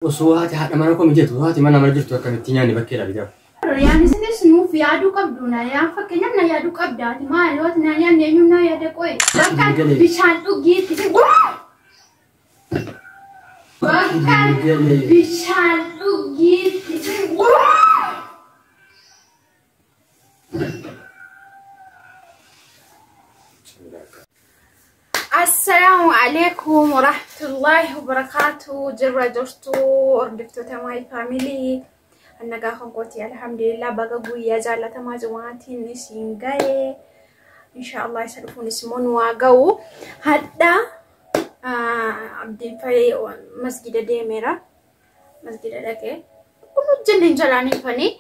وصواتي حتى ما نكون جيت وصواتي ما أنا مرجعت وكان تيجاني بكير أبي جاب. يعني سنو في عدو قبلنا يا فكنا من يعدو قبضات ما الوقت نيا نيونا يا دكوي. بكر بيشان تجيت. بكر بيشان تجيت. السلام عليكم ورحمة الله وبركاته. جرى جرتو أردفتو تماي فاميلي. أنا قاخن قوتي الحمد لله بقى قوية جالة تما جواتي نسين جاي إن شاء الله يسلفون اسمون واقو هدا عبدين فري مسجد ديميرا مسجد دكه كل جنين جلاني فني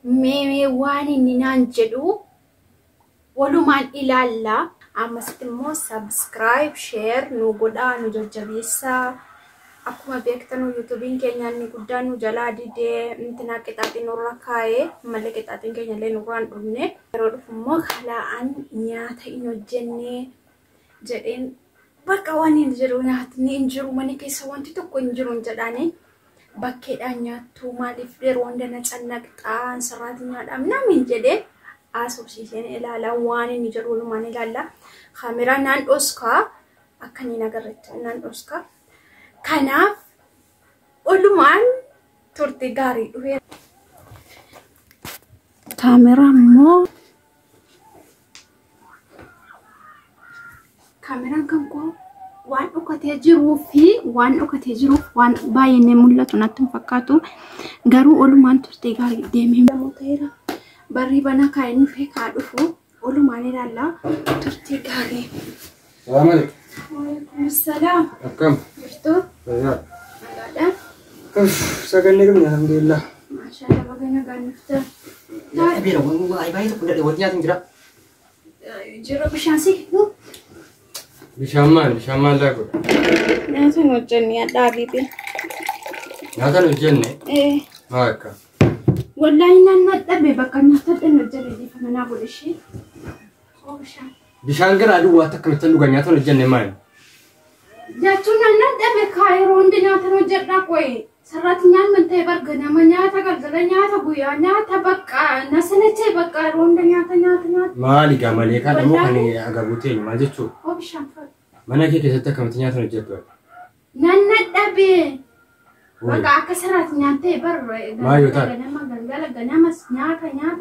مي واني نينان جدو ولو مان إلى الله أما ستمو سبسكرايب شير نوغودا نجرجبيسا أكما بيكتنو يوتيوبين كينيا نيقودانو جلادي دي انتنا كتاتي نورا كاي مالي كتاتين كينيا لي نوران رمني رودو فمو خلاان نياتا إنو جني جدين بكواني نجرو نياتني انجرو ماني كيسا وانتي توكو انجرو جداني بكيدا نياتو مالي فدير واندنا تنكتان سراتي نيات أمنا من جدي asosiisen ilaala waan inni jedhu lumaan ilaalla kaameraan naan dhoska akkanii nagarretti naan dhoska kanaaf olumaan turte gaarii dhufe kaameraan kan koo waan dhokatee jiruu fi waan dhokatee jiruuf waan baay'ee mul'atu natti hin fakkaatu garuu olumaan turte gaarii deemee namoota بري بنا كاين في كادوفو قولوا ماني لالا ترتي غاري. السلام عليكم. وعليكم السلام. كم؟ شفتو؟ طيب. هذا؟ سكنني كم الحمد لله. ما شاء الله بقينا قاعد نفطر. أبي لو والله بايت كل وديات نجرا. جرب بشانسي كيفو؟ بشامان لا كل. ناسا نوجني يا دابيبي. ناسا نوجني. إيه. هاك. والله إننا نتبع بكرنا تدل نجري فما نقول شيء. بشان كر أدو واتك مثلو غنياتو نجني ماي. جاتونا نتبع كايرون دنياتو نجرنا كوي. سراتنا من تبر غنا منياتا غلغلنياتا بويانياتا بقى نسنتي بقى رون دنياتا مالي كمالي كان مو كاني أغابوتين ما جتشو. بشان فر. منا كي كسرت كمتنياتو نجتو. نتبع. بقى كسرات نياتي بر ما يوتار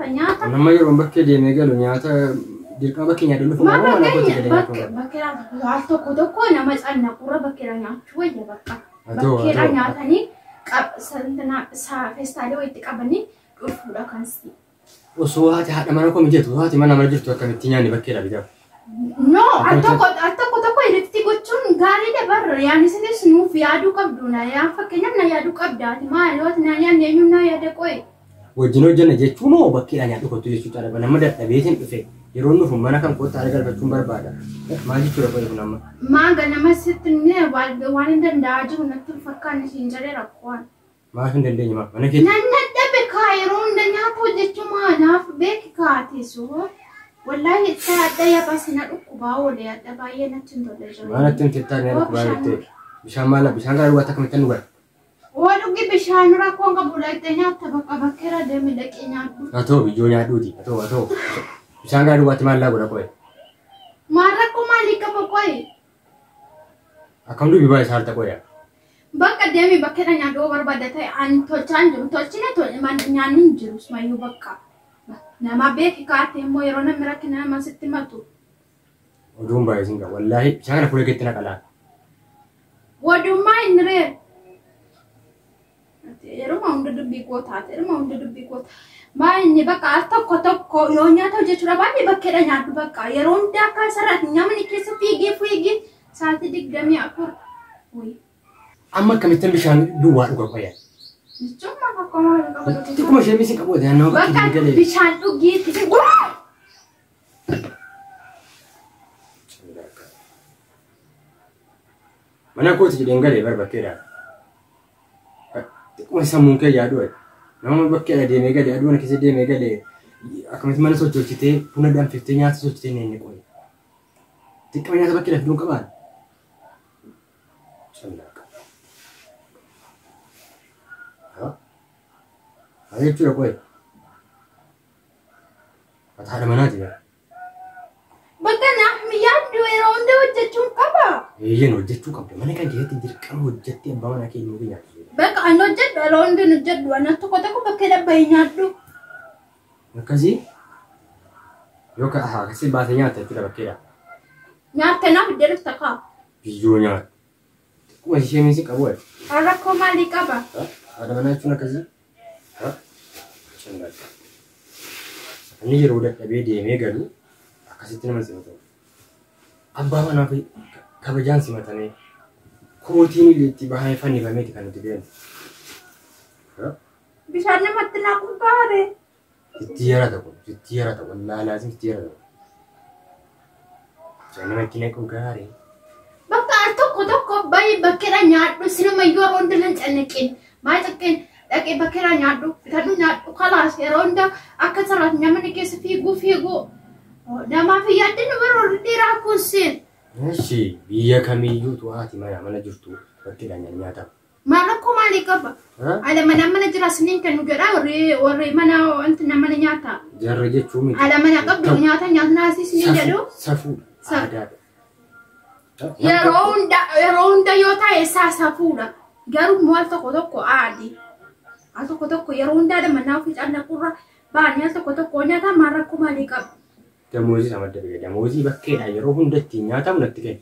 نياتا لما يروم بكي دي ميغلو نياتا ديركا بكي نيادو لفو ما بكي عالتو كودوكو نمز أنا قرى بكي رانيات شوية بكي رانياتني سنتنا فيستالي ويتقابني رفودا كانسي وصواتي حتى ما نكون جيت وصواتي ما أنا مرجعت وكان تيجاني بكي لا بجاب no atoko irratti gochuun gaariidha barra yaani sinis nuuf yaaduu qabduna yaa fakkeenyaaf na yaaduu qabdaati maaliif naan eenyuun yaada qoy wajjin hojjenna jechuun oo bakkeedhaan yaaduu kottu jechuudha dha nama dadhabeetiin dhufe yeroo nuuf mana kan kottaa argachuun barbaada maal jechuudha qoy kun amma maaga nama sittinne waan hin danda'a jiru natti fakkaanni siin jedhee rakkoon maaf hin dandeenye maaf mana keessa nan dadhabe kaa yeroo hunda nyaata hojjechuu maanaaf beeki kaatisu والله يا بس نروح باول يا دباية نتندل جوا. ما نتندل تاني نروح باول بشان مالا بشان قالوا واتك متنوع. ولو جي بشان راكون قبولة تانية تبقى بكرة دم لك إنها. أتو بيجوني عدودي أتو بشان قالوا وات مالا ولا كوي. ما راكو مالك بكوي. أكمل بيباي سهر تكوي. بكرة دمي بكرة نادو بربادة أن تولشان تولشين ما نيانين جلوس ما يبكر. nama beki kaate mo yerona mirakina nama sittimatu odum bae singa wallahi changana kule ketina kala waduma inre yeroma undu dubbi ko taate yeroma undu dubbi ko ma inni baka tokko yonya to je chura bani bakkeda nyaatu bakka yeronda ka sarat nyamani kesa figi saati digdami akor oi amma kamitan bishan duwa duga koya cuma kakak Tikuma siya misi kapo dyan no bakit bishan ugit mana ko ti dengale bar bakira tikuma samun kai yadu nama bakira de megale adu na kisi de megale akamit mana so chochite puna dan 15 nya so chochite ne ko tikuma nya bakira dun kaban Ada jechuudha qoye. Ati haadha manaati yaa. Bakka naaf yaaddu yeroo hunda hojjechuun qaba. Eeyyeen hojjechuu qabda. Mana kan keessatti dirqama hojjettee abbaa manaa keenya fi nyaatu. Bakka ani hojjedhu yeroo hunda hojjedhu ana tokko bakka dhabbaa nyaadhu. Akkasii yoo ka akkasii baatee nyaata jechuudha bakkeedha. Nyaata naaf iddoo takka. Biyyoo nyaata. Kuma ishee miisi qabu wayi. Rakkoo maalii qaba? Haadha manaa jechuun akkasii. Inni yeroo dadhabee deemee galu akkasitti nama simatu. Abbaa manaa fi kabajaan simatamee kootiin illee itti bahaa fannifameeti kan nuti deemu. Bishaan namatti naquu gaare. Itti yarata kun, itti yarata wallaalaatiin itti yarata. Bishaan namatti naquu gaare. Bakka tokko baay'ee bakkeedha nyaadhu sinuma yeroo hunda nan canniqin. Maa xiqqeen dhaqee bakkeedha nyaadhu bitadhu nyaadhu kalaas yeroo hunda akka sararaatti namni keessa fiiguu. Namaaf yaadde nama dheeraa kun siin. Eshi biyya kamiyyuu haati mana jirtu bakkeedha nyaatamu. Maal akkoo maalii qaba? Ala mana jira siniin kan nu jedha warri mana wanti nama nyaata. Jarra jechuun miti. Ala mana qabdu nyaata naasii siniin jedhu. Safuudha. Aadaadha. Yeroo hunda yoo ta'e safuudha. Garuu maal tokko aadi. Al tokko yeroo hundaa manaa ofii callaqurra baanii al tokko nyaata maal rakkoo maalii qaba? Damoozii sama dabee damoozii bakkeedha yeroo hundatti nyaatamu natti kenna.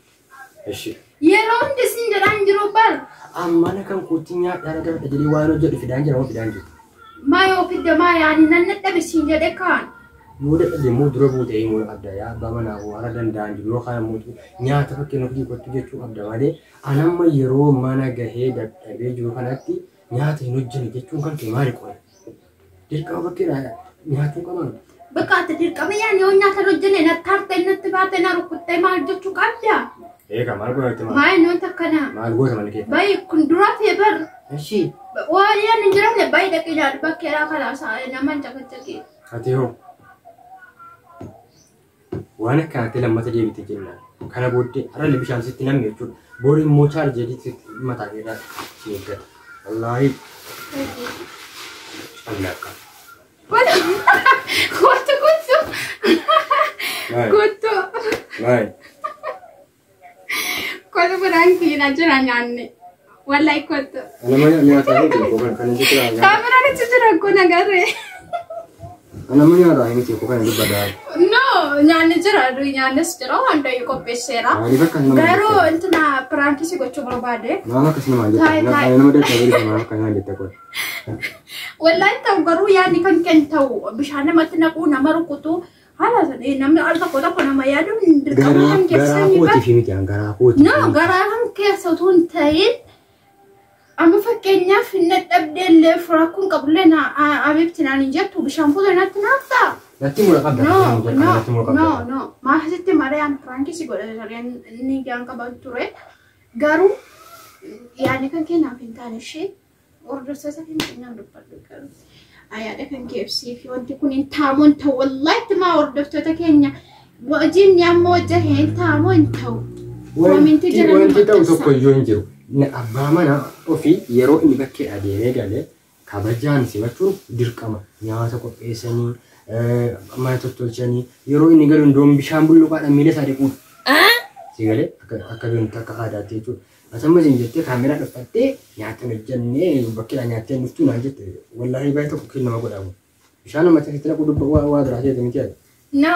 Eshi. Yeroo hundi siin jedhaan jiru bal. Ammana kan kootti nyaadhaan dabata jedhee waan hojjetu fidaan jira moo fidaan jiru. Maa yoo fidda maa yaani nan dadhabe siin jedhe kaan. Yoo dadhabe immoo dura buutee immoo qabda yaa abbaa manaa waan danda'an jiru yookaan immoo nyaata fakkeenyaaf dhiiqottu jechuu qabda malee anamma yeroo mana gahee dadhabee jiru kanatti nyaata hin hojjenne jechuun kan kee maali qoye. Dirqama bakkeedha nyaatuu qaban. Bakka ati dirqama yaani yoo nyaata hojjenne natti hartee natti baatee na rukuttee maal jechuu qabda. Eega maal goota maal? Maal noota kana? Maal goota maal keessa? Baay'ee kun duraa fi bar. Eshi. Waan yaani jiraanne baay'ee dhaqee yaadu bakkeedha kalaasaa nama caqacaqee. Ati hoo? Waan akkanatti lammata deebite jennaan. Kana booddee haralli bishaan sitti namni jechuudha. Boori immoo chaarjeetii mataa keessa si eeggata. Wallaahi. Allaaqa. Kottu. Maali? Kottu biraan kiina jira nyaanne. Wallaahi kottu. Nama nyaataa hin jiru kan inni jira. Kaameraan itti jira kun agarree. Nama nyaataa hin jiru kan inni badaa. No, nyaanni jira nyaannis jira wanta qopheesseera. Garuu intina piraankiisii gochuu barbaade. Maal akkasuma maal jettaa? Nama dadhabee maal akka nyaan jettaa kun? Wallaahi ta'u garuu yaadni kan ta'u bishaan namatti naquu nama rukutu haala namni al tokko nama yaadu dirqama kan keessanii garaa kooti fi miti garaa kooti. No, garaa kan keessa utuu hin ta'in amma fakkeenyaaf hin dadhabdeellee rakkoon qabullee abibtinaan hin jettu bishaan fuula natti naaftaa. Natti mura qabda. No. Maasitti mariyaan piraankiisii godhatanii inni gaan qaban ture. Garuu yaadni kan kennaaf hin taane ishee hordoftoota keenyaan dubbadhu garuu. Yaada kan keebsii fi wanti kun hin taamuun ta'u wallaahi maa hordoftoota keenya hojiin amma hojjate hin taamu hin ta'u. Wanti ta'u tokko iyyuu hin jiru. Abbaa manaa ofii yeroo inni bakkee adeemee galee kabajaan simachuun dirqama nyaata qopheessanii mana tottolchanii yeroo inni galu ndoom bishaan bulluqaadhaan miila isaa dhiquudha. Si galee akka beektu akka aadaatti jechuudha. Asammas hin jettee kaameraa dhuffattee nyaata hojjennee bakkeedhaa nyaattee dhuftuu naan jette wallaahi baay'ee tokko kenna nama godhamu. Bishaan namatti asitti naquu dubba waa biraa ta'e miti yaada. No,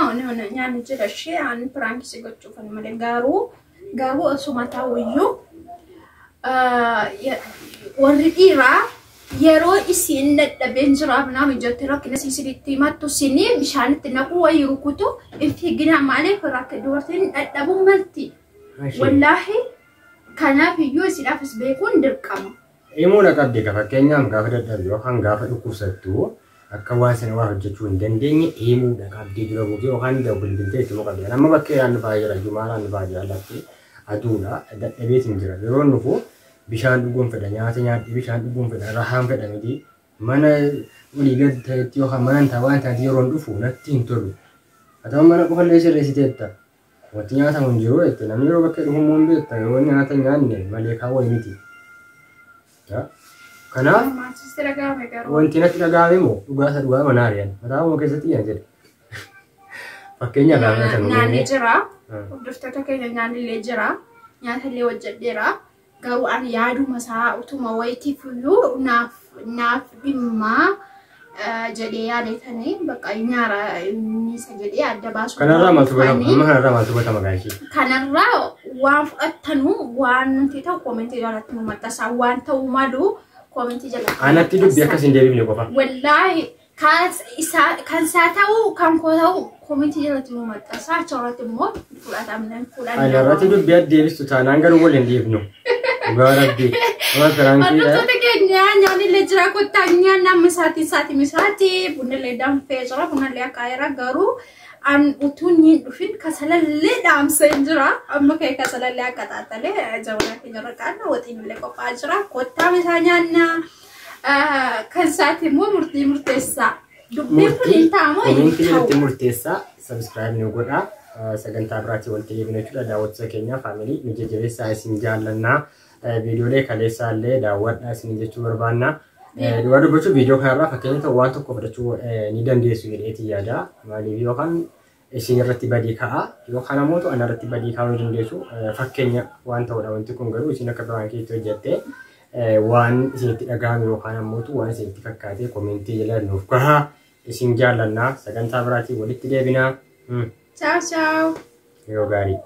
nyaanni jira ishee aan piraankiisii gochuu kan malee garuu osuma ta'uyyuu warri dhiiraa yeroo isiin dadhabeen jiraaf nama ijoollee rakkina siisiriitti himattu sinii bishaanitti naquu wayii rukutu ifigina maaliif rakka dubartiin dadhabuu malti. Wallaahi kanaaf iyyuu isiidhaafis beekuun dirqama. Himuudha qabdi ka fakkeenyaaf gaafa dadhabde yookaan gaafa dhukkubsattu akka waan sana waa hojjechuu hin dandeenye himuudha qabdi dura buutee yookaan bilbiltee itti muqabdi. Amma bakkeedhaan dhufaa jira jumaalaan dhufaa jira laftee aduudha dadhabeetiin jira yeroo dhufu bishaan dhuguun fedha nyaata nyaadhee bishaan dhuguun fedha rahaan fedha miti mana walii gad ta'etti yookaan mana ta'aa waan taate yeroo dhufu natti hin tolu. Atama mana qofallee sirreessiteetta. Wanti nyaatamu hin jiru jette namni yeroo bakka dhufu immoo hin beekta yeroo nyaata nyaanne malee kaawwani miti. Kanaaf Maatis dhagaame garuu. wanti natti dhagaame moo dhugaa manaariyan. Mataa keessatti yaa jedhe. Fakkeenyaaf gaafatan Nyaanni jira. Hordoftoota keenya nyaanni illee jira. Nyaata illee hojjedheera. Garuu ani yaaduma isaa utuma wayitiif iyyuu naaf dhimma jedhee yaadetanii bakka nyaara inni isa jedhee adda baasuu. Kanarraa maaltu godhama gaashii? Kanarraa waan fudhattanuu waan nuti ta'u koomentii jalatti nu maxxansaa waan ta'uu malu koomentii jalatti. Anatti dubbii akkasiin deebifne qofa. Wallaahi kan isaa ta'u kan koo ta'u koomentii jalatti nu maxxansaa achirratti immoo fudhatamne. Anarratti dubbii deebistu taanaan garuu waliin deebinu. Dhugaa rabbii. Hordoftoota keenya nyaanni illee jira kottaa nyaanni amma misaati bunni illee danfee jira bunni illee akaayira garuu an utuun hin dhufin kasalallee dhaamsee jira amma kee kasalallee akka xaaxalee jawwana keenya irra qaanna waxiin illee qophaa'aa jira kottaa misaa nyaanna kan isaati immoo murteessaa dubbiin kun hin ta'amoo hin ta'u. Murteessaa subscribe nu godhaa sagantaa biraatii walitti deebina jechuudha daawwattoota keenya faamilii nu jajjabeessaa isin jaallannaa. Videolee kaleessaa illee daawwadhaa isin jechuu barbaanna. Dhugaa dubbachuu viidiyoo kanarraa fakkeenya ta'u waan tokko fudhachuu ni dandeessu jedheetii yaada. Maaliif yookaan isin irratti badii ka'a yookaan ammoo ana irratti badii kaa'uu ni dandeessu. Fakkeenya waan ta'udha wanti kun garuu isin akka biraan keessatti hojjettee waan isinitti dhagahame yookaan ammoo waan isinitti fakkaate koomentii jala nuuf gahaa isin jaallannaa sagantaa biraatii walitti deebinaa. Ciao ciao. Yoo gaarii.